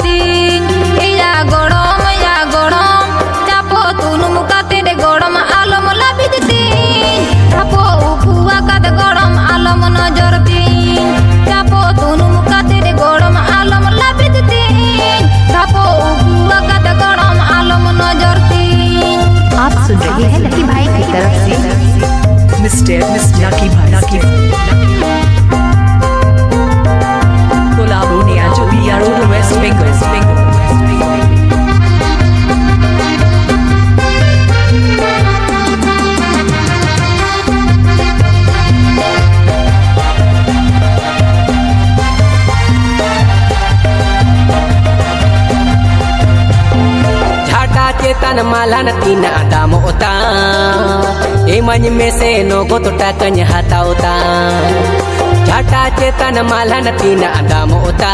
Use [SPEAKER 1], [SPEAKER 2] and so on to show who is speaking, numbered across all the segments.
[SPEAKER 1] tin iya godom capo tunum katir godom alam labid tin capo upua kat godom alam nojor tin capo tunum katir godom alam labid tin capo upua kat godom alam nojor tin।
[SPEAKER 2] आप सुन रहे हैं लकी भाई की तरफ से
[SPEAKER 3] mister लकी भाई कोलाबोनिया जो Bihar road West Bengal.
[SPEAKER 4] Tan malan tina damo ota emany mese no goto takanya hatauta jata cetan malan tina damo ota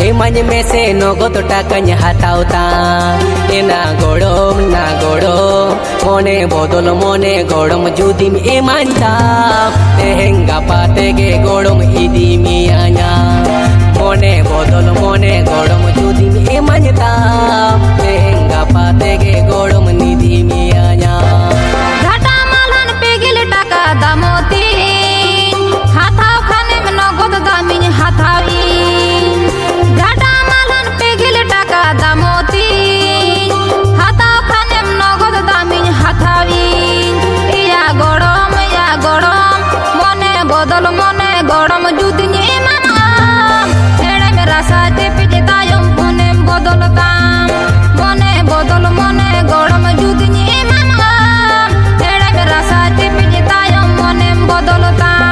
[SPEAKER 4] emany mese no goto takanya hatauta ena godom na godom mone bodol mone godom judim emanta tehenga patege godom idimi anya mone bodol mone godom judim emanta tehenga patege godom nidimi anya
[SPEAKER 1] घाटा मालन पेगिल टाका दामोती हाथाव खाने में नगद दामिन हाथावी घाटा मालन पेगिल टाका दामोती हाथाव खाने में नगद दामिन हाथावी या गरम मने बदल मने गरम जुदिनी मामा एड़े में रासा टेपे जेतायम मने बदलताम मने बदल मने गरम जुदिनी मामा एड़े में रासा टेपे जेतायम मने बदलताम।